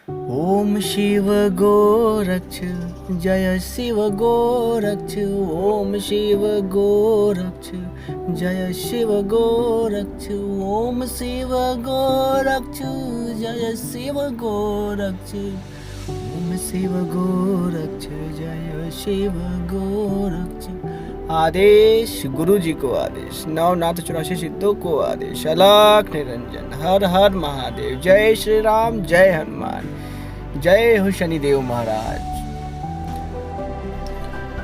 ओम शिव गोरक्ष जय शिव गोरक्ष। ओम शिव गोरक्ष जय शिव गोरक्ष। ओम शिव गोरक्ष जय शिव गोरक्ष। ओम शिव गोरक्ष जय शिव गोरक्ष। आदेश गुरु जी को आदेश, नवनाथ 84 सिद्धों को आदेश, अलख निरंजन, हर हर महादेव। जय श्री राम, जय हनुमान, जय हो शनिदेव महाराज।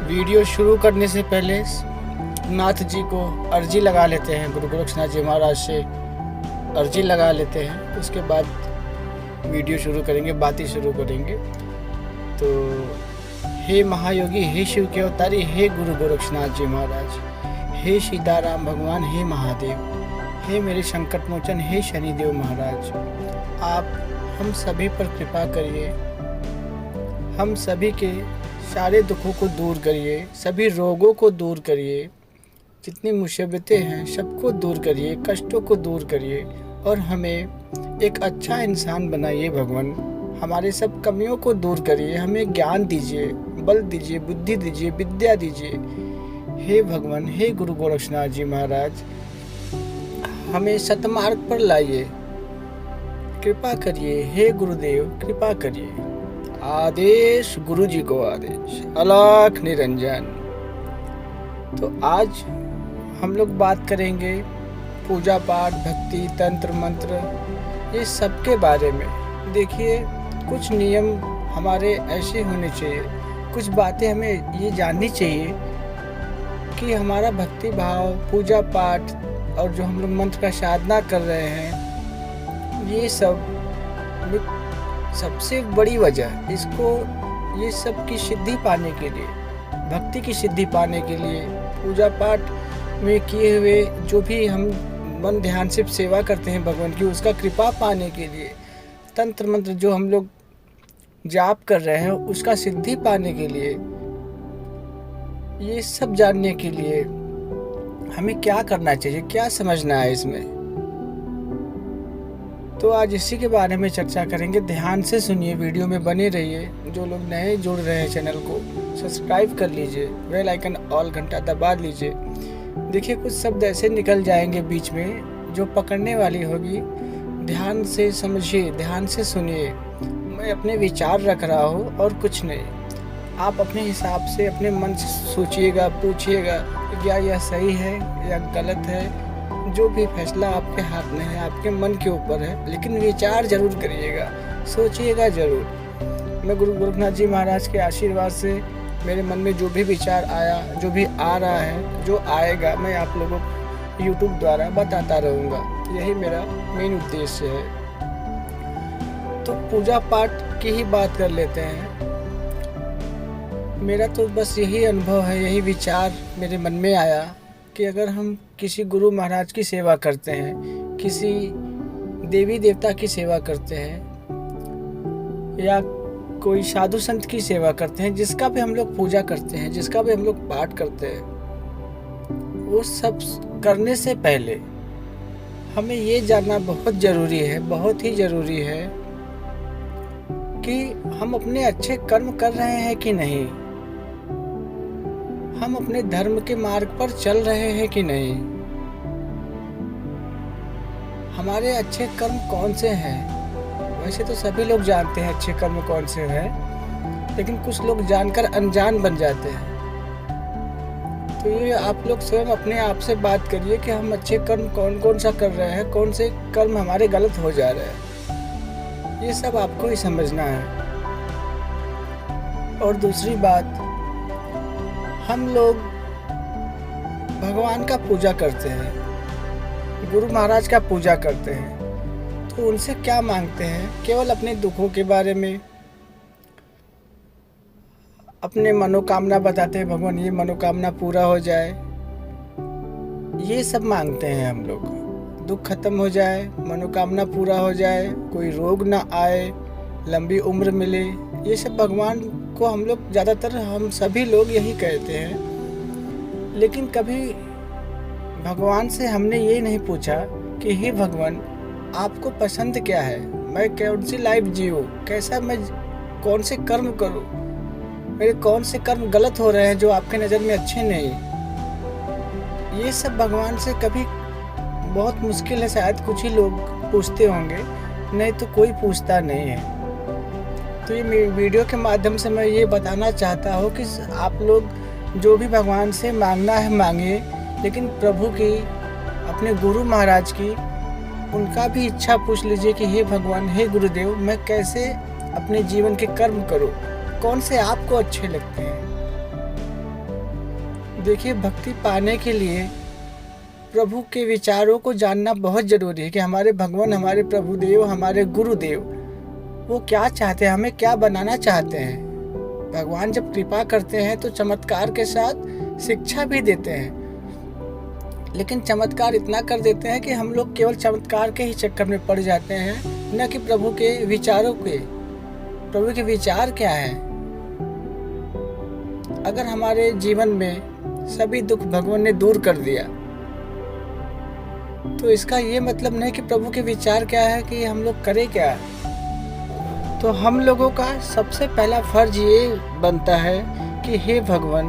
वीडियो शुरू करने से पहले नाथ जी को अर्जी लगा लेते हैं, गुरु गोरक्षनाथ जी महाराज से अर्जी लगा लेते हैं। उसके बाद वीडियो शुरू करेंगे, बातें शुरू करेंगे। तो हे महायोगी, हे शिव के अवतारी, हे गुरु गोरक्षनाथ जी महाराज, हे सीताराम भगवान, हे महादेव, हे मेरे संकट मोचन, हे शनिदेव महाराज, आप हम सभी पर कृपा करिए। हम सभी के सारे दुखों को दूर करिए, सभी रोगों को दूर करिए, जितनी मुसीबतें हैं सबको दूर करिए, कष्टों को दूर करिए और हमें एक अच्छा इंसान बनाइए भगवान। हमारे सब कमियों को दूर करिए, हमें ज्ञान दीजिए, बल दीजिए, बुद्धि दीजिए, विद्या दीजिए। हे भगवान, हे गुरु गोरक्षनाथ जी महाराज, हमें सतमार्ग पर लाइए, कृपा करिए। हे गुरुदेव, कृपा करिए। आदेश गुरु जी को आदेश, अलख निरंजन। तो आज हम लोग बात करेंगे पूजा पाठ, भक्ति, तंत्र मंत्र, ये सब के बारे में। देखिए, कुछ नियम हमारे ऐसे होने चाहिए, कुछ बातें हमें ये जाननी चाहिए कि हमारा भक्ति भाव, पूजा पाठ और जो हम लोग मंत्र का साधना कर रहे हैं, ये सब सबसे बड़ी वजह इसको, ये सब की सिद्धि पाने के लिए, भक्ति की सिद्धि पाने के लिए, पूजा पाठ में किए हुए जो भी हम मन ध्यान से सेवा करते हैं भगवान की, उसका कृपा पाने के लिए, तंत्र मंत्र जो हम लोग जाप कर रहे हैं उसका सिद्धि पाने के लिए, ये सब जानने के लिए हमें क्या करना चाहिए, क्या समझना है इसमें। तो आज इसी के बारे में चर्चा करेंगे। ध्यान से सुनिए, वीडियो में बने रहिए। जो लोग नए जुड़ रहे हैं चैनल को सब्सक्राइब कर लीजिए, बेल आइकन ऑल घंटा दबा लीजिए। देखिए, कुछ शब्द ऐसे निकल जाएंगे बीच में जो पकड़ने वाली होगी। ध्यान से समझिए, ध्यान से सुनिए। मैं अपने विचार रख रहा हूँ और कुछ नहीं। आप अपने हिसाब से अपने मन से सोचिएगा, पूछिएगा क्या यह सही है या गलत है। जो भी फैसला आपके हाथ में है, आपके मन के ऊपर है, लेकिन विचार जरूर करिएगा, सोचिएगा जरूर। मैं गुरु गोरखनाथ जी महाराज के आशीर्वाद से मेरे मन में जो भी विचार आया, जो भी आ रहा है, जो आएगा, मैं आप लोगों को YouTube द्वारा बताता रहूँगा। यही मेरा मेन उद्देश्य है। तो पूजा पाठ की ही बात कर लेते हैं। मेरा तो बस यही अनुभव है, यही विचार मेरे मन में आया कि अगर हम किसी गुरु महाराज की सेवा करते हैं, किसी देवी देवता की सेवा करते हैं या कोई साधु संत की सेवा करते हैं, जिसका भी हम लोग पूजा करते हैं, जिसका भी हम लोग पाठ करते हैं, वो सब करने से पहले हमें ये जानना बहुत ज़रूरी है, बहुत ही ज़रूरी है कि हम अपने अच्छे कर्म कर रहे हैं कि नहीं, हम अपने धर्म के मार्ग पर चल रहे हैं कि नहीं, हमारे अच्छे कर्म कौन से हैं। वैसे तो सभी लोग जानते हैं अच्छे कर्म कौन से हैं, लेकिन कुछ लोग जानकर अनजान बन जाते हैं। तो ये आप लोग स्वयं अपने आप से बात करिए कि हम अच्छे कर्म कौन कौन सा कर रहे हैं, कौन से कर्म हमारे गलत हो जा रहे हैं। ये सब आपको ही समझना है। और दूसरी बात, हम लोग भगवान का पूजा करते हैं, गुरु महाराज का पूजा करते हैं, तो उनसे क्या मांगते हैं? केवल अपने दुखों के बारे में, अपने मनोकामना बताते हैं, भगवान ये मनोकामना पूरा हो जाए, ये सब मांगते हैं हम लोग। दुख खत्म हो जाए, मनोकामना पूरा हो जाए, कोई रोग ना आए, लंबी उम्र मिले, ये सब भगवान को हम लोग ज़्यादातर, हम सभी लोग यही कहते हैं। लेकिन कभी भगवान से हमने ये नहीं पूछा कि हे भगवान, आपको पसंद क्या है, मैं कौन सी लाइफ जीऊँ, कैसा मैं कौन से कर्म करूँ, मेरे कौन से कर्म गलत हो रहे हैं जो आपके नज़र में अच्छे नहीं। ये सब भगवान से कभी बहुत मुश्किल है, शायद कुछ ही लोग पूछते होंगे, नहीं तो कोई पूछता नहीं है। तो ये वीडियो के माध्यम से मैं ये बताना चाहता हूँ कि आप लोग जो भी भगवान से मांगना है मांगिए, लेकिन प्रभु की, अपने गुरु महाराज की, उनका भी इच्छा पूछ लीजिए कि हे भगवान, हे गुरुदेव, मैं कैसे अपने जीवन के कर्म करूं, कौन से आपको अच्छे लगते हैं। देखिए, भक्ति पाने के लिए प्रभु के विचारों को जानना बहुत ज़रूरी है कि हमारे भगवान, हमारे प्रभुदेव, हमारे गुरुदेव वो क्या चाहते हैं, हमें क्या बनाना चाहते हैं। भगवान जब कृपा करते हैं तो चमत्कार के साथ शिक्षा भी देते हैं, लेकिन चमत्कार इतना कर देते हैं कि हम लोग केवल चमत्कार के ही चक्कर में पड़ जाते हैं, न कि प्रभु के विचारों के। प्रभु के विचार क्या है? अगर हमारे जीवन में सभी दुख भगवान ने दूर कर दिया, तो इसका ये मतलब नहीं कि प्रभु के विचार क्या है कि हम लोग करें क्या। तो हम लोगों का सबसे पहला फर्ज ये बनता है कि हे भगवान,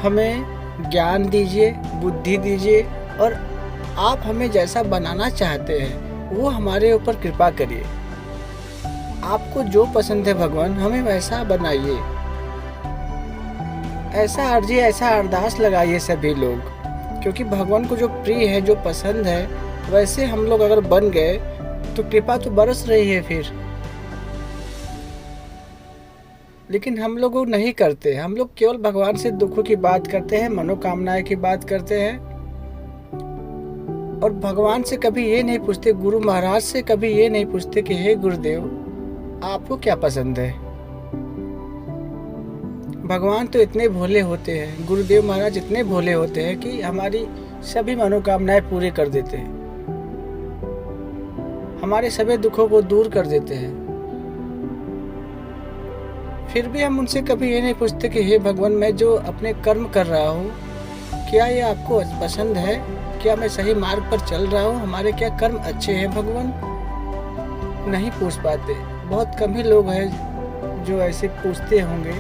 हमें ज्ञान दीजिए, बुद्धि दीजिए, और आप हमें जैसा बनाना चाहते हैं वो हमारे ऊपर कृपा करिए। आपको जो पसंद है भगवान, हमें वैसा बनाइए। ऐसा अर्जी, ऐसा अरदास लगाइए सभी लोग, क्योंकि भगवान को जो प्रिय है, जो पसंद है, वैसे हम लोग अगर बन गए तो कृपा तो बरस रही है फिर। लेकिन हम लोग वो नहीं करते। हम लोग केवल भगवान से दुखों की बात करते हैं, मनोकामनाएं की बात करते हैं, और भगवान से कभी ये नहीं पूछते, गुरु महाराज से कभी ये नहीं पूछते कि हे गुरुदेव, आपको क्या पसंद है। भगवान तो इतने भोले होते हैं, गुरुदेव महाराज इतने भोले होते हैं कि हमारी सभी मनोकामनाएं पूरी कर देते हैं, हमारे सभी दुखों को दूर कर देते हैं। फिर भी हम उनसे कभी ये नहीं पूछते कि हे भगवान, मैं जो अपने कर्म कर रहा हूँ, क्या ये आपको पसंद है, क्या मैं सही मार्ग पर चल रहा हूँ, हमारे क्या कर्म अच्छे हैं भगवान। नहीं पूछ पाते। बहुत कम ही लोग हैं जो ऐसे पूछते होंगे,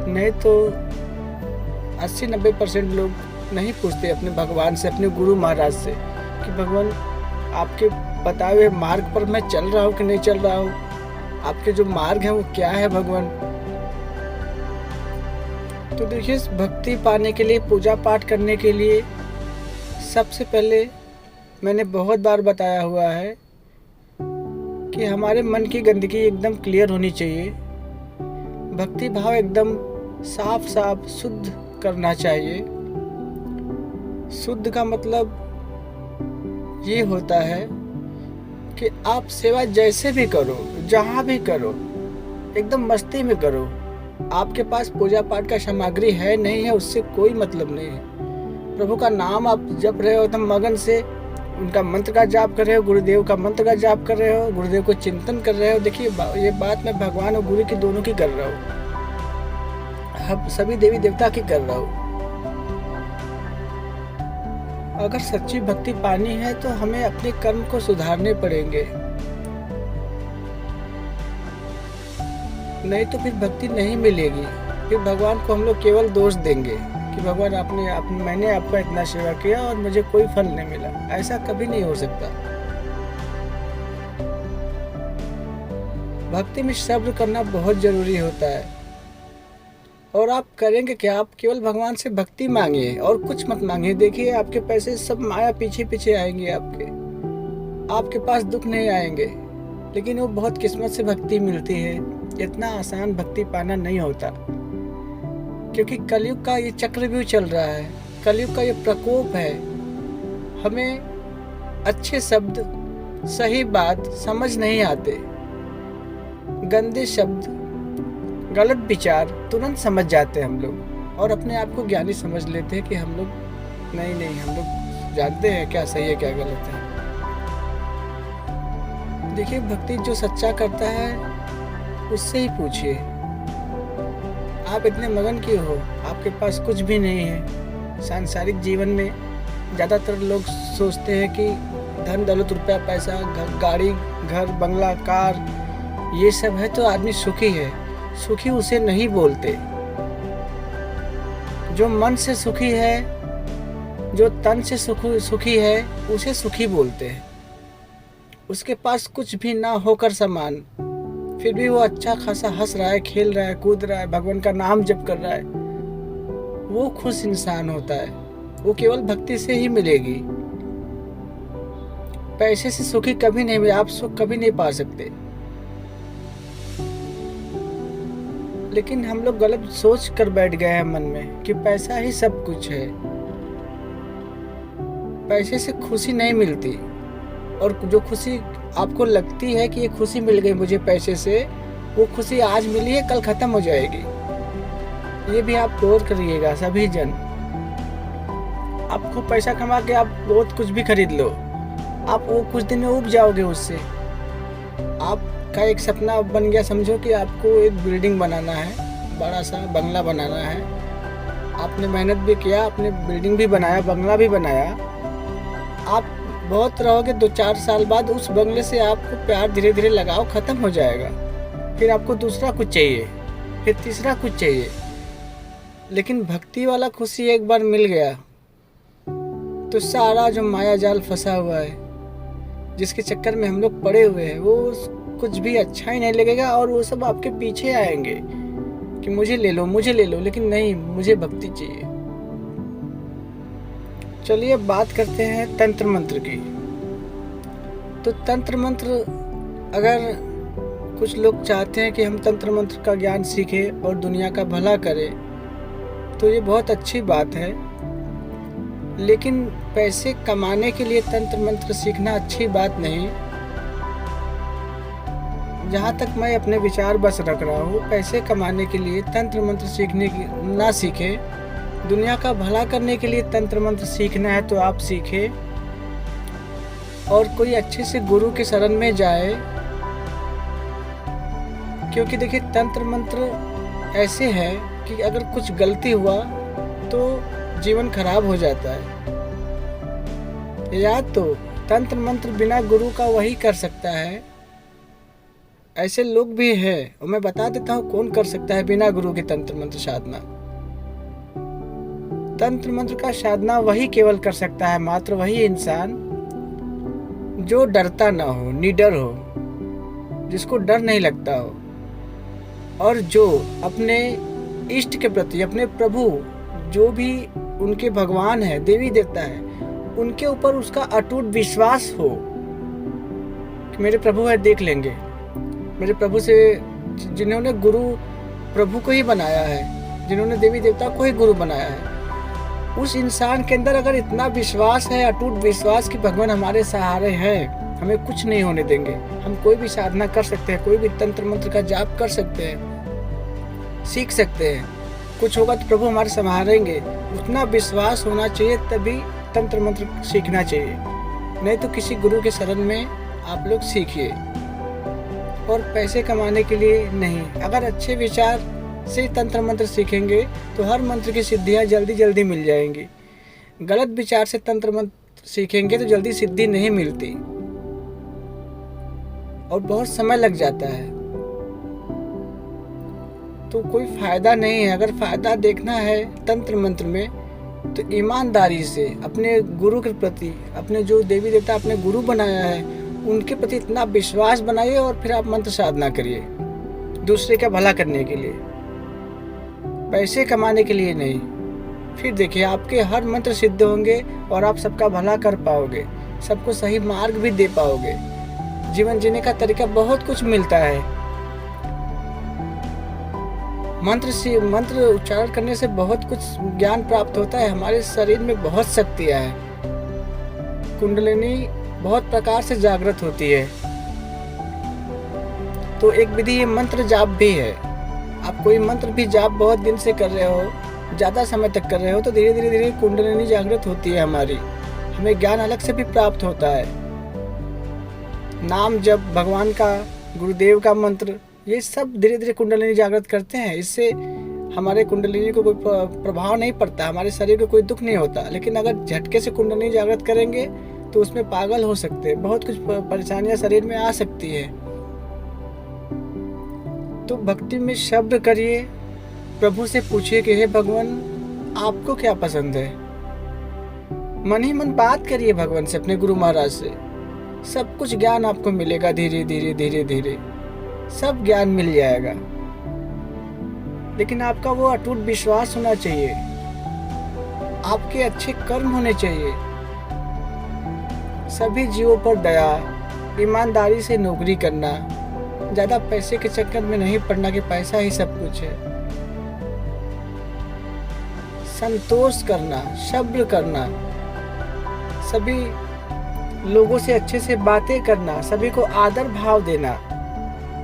नहीं तो 80-90% लोग नहीं पूछते अपने भगवान से, अपने गुरु महाराज से कि भगवान, आपके बताए हुए मार्ग पर मैं चल रहा हूँ कि नहीं चल रहा हूँ, आपके जो मार्ग है वो क्या है भगवान। तो देखिए, भक्ति पाने के लिए, पूजा पाठ करने के लिए सबसे पहले मैंने बहुत बार बताया हुआ है कि हमारे मन की गंदगी एकदम क्लियर होनी चाहिए। भक्ति भाव एकदम साफ साफ शुद्ध करना चाहिए। शुद्ध का मतलब ये होता है कि आप सेवा जैसे भी करो, जहाँ भी करो, एकदम मस्ती में करो। आपके पास पूजा पाठ का सामग्री है नहीं है, उससे कोई मतलब नहीं है। प्रभु का नाम आप जप रहे हो एकदम मगन से, उनका मंत्र का जाप कर रहे हो, गुरुदेव का मंत्र का जाप कर रहे हो, गुरुदेव को चिंतन कर रहे हो। देखिए, ये बात मैं भगवान और गुरु की दोनों की कर रहा हूँ, हम सभी देवी देवता की कर रहा हूँ। अगर सच्ची भक्ति पानी है तो हमें अपने कर्म को सुधारने पड़ेंगे, नहीं तो फिर भक्ति नहीं मिलेगी। फिर भगवान को हम लोग केवल दोष देंगे कि भगवान मैंने आपका इतना सेवा किया और मुझे कोई फल नहीं मिला। ऐसा कभी नहीं हो सकता। भक्ति में सब्र करना बहुत जरूरी होता है। और आप करेंगे क्या? आप केवल भगवान से भक्ति मांगिए और कुछ मत मांगिए। देखिए, आपके पैसे सब माया पीछे पीछे आएंगे, आपके पास दुख नहीं आएंगे, लेकिन वो बहुत किस्मत से भक्ति मिलती है। इतना आसान भक्ति पाना नहीं होता, क्योंकि कलयुग का ये चक्रव्यूह चल रहा है, कलयुग का ये प्रकोप है। हमें अच्छे शब्द, सही बात समझ नहीं आते, गंदे शब्द, गलत विचार तुरंत समझ जाते हैं हम लोग, और अपने आप को ज्ञानी समझ लेते हैं कि हम लोग नहीं, हम लोग जानते हैं क्या सही है क्या गलत है। देखिए, भक्ति जो सच्चा करता है उससे ही पूछिए, आप इतने मगन क्यों हो? आपके पास कुछ भी नहीं है। सांसारिक जीवन में ज़्यादातर लोग सोचते हैं कि धन दौलत रुपया पैसा गाड़ी घर बंगला कार ये सब है तो आदमी सुखी है। सुखी उसे नहीं बोलते। जो मन से सुखी है, जो तन से सुखी है उसे सुखी बोलते हैं। उसके पास कुछ भी ना होकर समान, फिर भी वो अच्छा खासा हंस रहा है, खेल रहा है, कूद रहा है, भगवान का नाम जप कर रहा है, वो खुश इंसान होता है। वो केवल भक्ति से ही मिलेगी। पैसे से सुखी कभी नहीं मिले, आप सुख कभी नहीं पा सकते। लेकिन हम लोग गलत सोच कर बैठ गए हैं मन में कि पैसा ही सब कुछ है। पैसे से खुशी नहीं मिलती, और जो खुशी आपको लगती है कि ये खुशी मिल गई मुझे पैसे से, वो खुशी आज मिली है कल खत्म हो जाएगी। ये भी आप गौर करिएगा सभी जन। आपको पैसा कमा के आप बहुत कुछ भी खरीद लो, आप वो कुछ दिन में उब जाओगे उससे। आपका एक सपना बन गया, समझो कि आपको एक बिल्डिंग बनाना है, बड़ा सा बंगला बनाना है। आपने मेहनत भी किया, आपने बिल्डिंग भी बनाया, बंगला भी बनाया। आप बहुत रहोगे, 2-4 साल बाद उस बंगले से आपको प्यार धीरे धीरे लगाव खत्म हो जाएगा। फिर आपको दूसरा कुछ चाहिए, फिर तीसरा कुछ चाहिए। लेकिन भक्ति वाला खुशी एक बार मिल गया तो सारा जो माया जाल फंसा हुआ है, जिसके चक्कर में हम लोग पड़े हुए हैं, वो कुछ भी अच्छा ही नहीं लगेगा। और वो सब आपके पीछे आएंगे कि मुझे ले लो, मुझे ले लो। लेकिन नहीं, मुझे भक्ति चाहिए। चलिए बात करते हैं तंत्र मंत्र की। तो तंत्र मंत्र, अगर कुछ लोग चाहते हैं कि हम तंत्र मंत्र का ज्ञान सीखें और दुनिया का भला करें, तो ये बहुत अच्छी बात है। लेकिन पैसे कमाने के लिए तंत्र मंत्र सीखना अच्छी बात नहीं। जहाँ तक मैं अपने विचार बस रख रहा हूँ, पैसे कमाने के लिए तंत्र मंत्र सीखने की ना सीखे। दुनिया का भला करने के लिए तंत्र मंत्र सीखना है तो आप सीखे, और कोई अच्छे से गुरु के शरण में जाए। क्योंकि देखिए, तंत्र मंत्र ऐसे है कि अगर कुछ गलती हुआ तो जीवन खराब हो जाता है। याद तो तंत्र मंत्र बिना गुरु का वही कर सकता है। ऐसे लोग भी हैं, और मैं बता देता हूँ कौन कर सकता है बिना गुरु के तंत्र मंत्र साधना। तंत्र मंत्र का साधना वही केवल कर सकता है, मात्र वही इंसान जो डरता ना हो, निडर हो, जिसको डर नहीं लगता हो, और जो अपने इष्ट के प्रति, अपने प्रभु, जो भी उनके भगवान है, देवी देवता है, उनके ऊपर उसका अटूट विश्वास हो कि मेरे प्रभु है, देख लेंगे। मेरे प्रभु से, जिन्होंने गुरु प्रभु को ही बनाया है, जिन्होंने देवी देवता को ही गुरु बनाया है, उस इंसान के अंदर अगर इतना विश्वास है, अटूट विश्वास कि भगवान हमारे सहारे हैं, हमें कुछ नहीं होने देंगे, हम कोई भी साधना कर सकते हैं, कोई भी तंत्र मंत्र का जाप कर सकते हैं, सीख सकते हैं, कुछ होगा तो प्रभु हमारे संभालेंगे, उतना विश्वास होना चाहिए, तभी तंत्र मंत्र सीखना चाहिए। नहीं तो किसी गुरु के शरण में आप लोग सीखिए, और पैसे कमाने के लिए नहीं। अगर अच्छे विचार से तंत्र मंत्र सीखेंगे तो हर मंत्र की सिद्धियां जल्दी जल्दी मिल जाएंगी। गलत विचार से तंत्र मंत्र सीखेंगे तो जल्दी सिद्धि नहीं मिलती, और बहुत समय लग जाता है, तो कोई फायदा नहीं है। अगर फायदा देखना है तंत्र मंत्र में, तो ईमानदारी से अपने गुरु के प्रति, अपने जो देवी देवता अपने गुरु बनाया है, उनके प्रति इतना विश्वास बनाइए, और फिर आप मंत्र साधना करिए दूसरे का भला करने के लिए, पैसे कमाने के लिए नहीं। फिर देखिए, आपके हर मंत्र सिद्ध होंगे और आप सबका भला कर पाओगे, सबको सही मार्ग भी दे पाओगे। जीवन जीने का तरीका बहुत कुछ मिलता है। मंत्र उच्चारण करने से बहुत कुछ ज्ञान प्राप्त होता है। हमारे शरीर में बहुत शक्तियां हैं। कुंडलिनी बहुत प्रकार से जागृत होती है। तो एक विधि ये मंत्र जाप भी है। आप कोई मंत्र भी जाप बहुत दिन से कर रहे हो, ज़्यादा समय तक कर रहे हो, तो धीरे धीरे कुंडलिनी जागृत होती है हमारी। हमें ज्ञान अलग से भी प्राप्त होता है। नाम जप, भगवान का, गुरुदेव का मंत्र, ये सब धीरे धीरे कुंडलिनी जागृत करते हैं। इससे हमारे कुंडलिनी को कोई प्रभाव नहीं पड़ता, हमारे शरीर को कोई दुख नहीं होता। लेकिन अगर झटके से कुंडलिनी जागृत करेंगे तो उसमें पागल हो सकते हैं, बहुत कुछ परेशानियां शरीर में आ सकती है। तो भक्ति में शब्द करिए, प्रभु से पूछिए कि हे भगवान आपको क्या पसंद है। मन ही मन बात करिए भगवान से, अपने गुरु महाराज से। सब कुछ ज्ञान आपको मिलेगा, धीरे धीरे धीरे धीरे सब ज्ञान मिल जाएगा। लेकिन आपका वो अटूट विश्वास होना चाहिए, आपके अच्छे कर्म होने चाहिए, सभी जीवों पर दया, ईमानदारी से नौकरी करना, ज्यादा पैसे के चक्कर में नहीं पड़ना कि पैसा ही सब कुछ है। संतोष करना, सब्र करना, सभी लोगों से अच्छे से बातें करना, सभी को आदर भाव देना,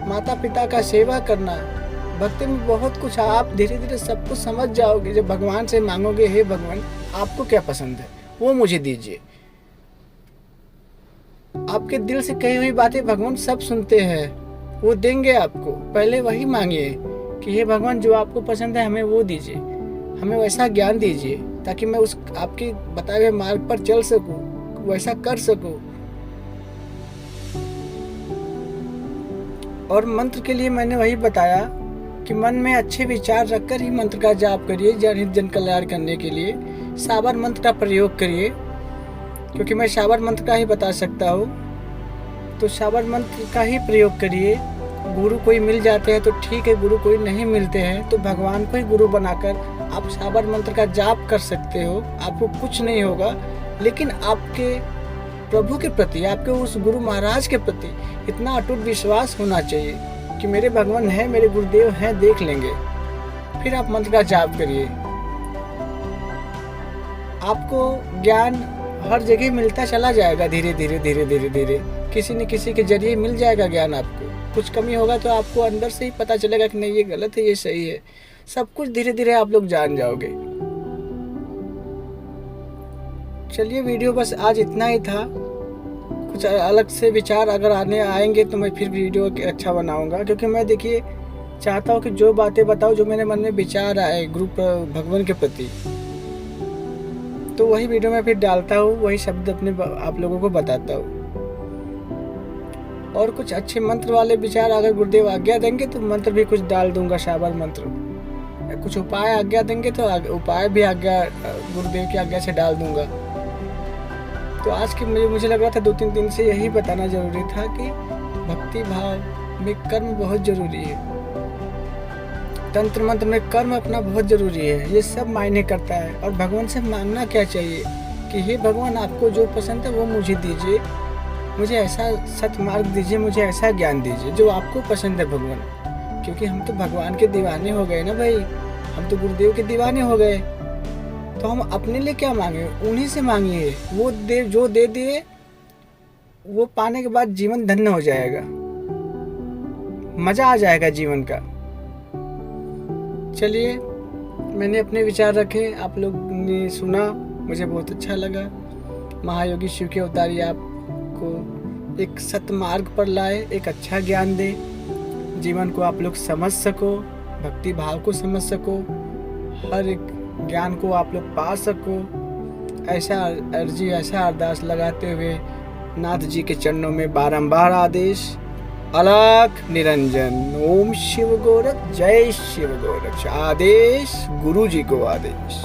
माता पिता का सेवा करना। भक्ति में बहुत कुछ आप धीरे धीरे सब कुछ समझ जाओगे जब भगवान से मांगोगे, हे भगवान आपको क्या पसंद है वो मुझे दीजिए। आपके दिल से कही हुई बातें भगवान सब सुनते हैं, वो देंगे आपको। पहले वही मांगिए कि हे भगवान जो आपको पसंद है हमें वो दीजिए, हमें वैसा ज्ञान दीजिए ताकि मैं उस आपके बताए हुए मार्ग पर चल सकूं, वैसा कर सकूं। और मंत्र के लिए मैंने वही बताया कि मन में अच्छे विचार रखकर ही मंत्र का जाप करिए। जनहित जन कल्याण करने के लिए साबर मंत्र का प्रयोग करिए, क्योंकि मैं साबर मंत्र का ही बता सकता हूँ। तो साबर मंत्र का ही प्रयोग करिए। गुरु कोई मिल जाते हैं तो ठीक है, गुरु कोई नहीं मिलते हैं तो भगवान को ही गुरु बनाकर आप साबर मंत्र का जाप कर सकते हो। आपको कुछ नहीं होगा, लेकिन आपके प्रभु के प्रति, आपके उस गुरु महाराज के प्रति इतना अटूट विश्वास होना चाहिए कि मेरे भगवान हैं, मेरे गुरुदेव हैं, देख लेंगे। फिर आप मंत्र का जाप करिए। आपको ज्ञान हर जगह मिलता चला जाएगा, धीरे धीरे धीरे धीरे धीरे किसी न किसी के जरिए मिल जाएगा ज्ञान। आपको कुछ कमी होगा तो आपको अंदर से ही पता चलेगा कि नहीं ये गलत है, ये सही है। सब कुछ धीरे धीरे आप लोग जान जाओगे। चलिए वीडियो बस आज इतना ही था। कुछ अलग से विचार अगर आएंगे तो मैं फिर वीडियो अच्छा बनाऊंगा, क्योंकि मैं देखिए चाहता हूँ कि जो बातें बताऊँ, जो मेरे मन में विचार आए गुरु भगवान के प्रति, तो वही वीडियो में फिर डालता हूँ, वही शब्द अपने आप लोगों को बताता हूँ। और कुछ अच्छे मंत्र वाले विचार अगर गुरुदेव आज्ञा देंगे तो मंत्र भी कुछ डाल दूंगा, साबर मंत्र। कुछ उपाय आज्ञा देंगे तो उपाय भी आज्ञा गुरुदेव की आज्ञा से डाल दूंगा। तो आज के मुझे लग रहा था 2-3 दिन से यही बताना जरूरी था कि भक्ति भाव में कर्म बहुत जरूरी है। तंत्र मंत्र में कर्म अपना बहुत जरूरी है, ये सब मायने करता है। और भगवान से मांगना क्या चाहिए कि हे भगवान आपको जो पसंद है वो मुझे दीजिए, मुझे ऐसा सतमार्ग दीजिए, मुझे ऐसा ज्ञान दीजिए जो आपको पसंद है भगवान। क्योंकि हम तो भगवान के दीवाने हो गए ना भाई, हम तो गुरुदेव के दीवाने हो गए। तो हम अपने लिए क्या मांगे, उन्हीं से मांगिए। वो देव जो दे दिए वो पाने के बाद जीवन धन्य हो जाएगा, मजा आ जाएगा जीवन का। चलिए मैंने अपने विचार रखे, आप लोग ने सुना, मुझे बहुत अच्छा लगा। महायोगी शिव के अवतारी आपको एक सतमार्ग पर लाए, एक अच्छा ज्ञान दे, जीवन को आप लोग समझ सको, भक्ति भाव को समझ सको, हर एक ज्ञान को आप लोग पा सको। ऐसा अर्जी, ऐसा अरदास लगाते हुए नाथ जी के चरणों में बारंबार आदेश, अलख निरंजन, ओम शिव गोरख, जय शिव गोरख। आदेश गुरु जी को आदेश।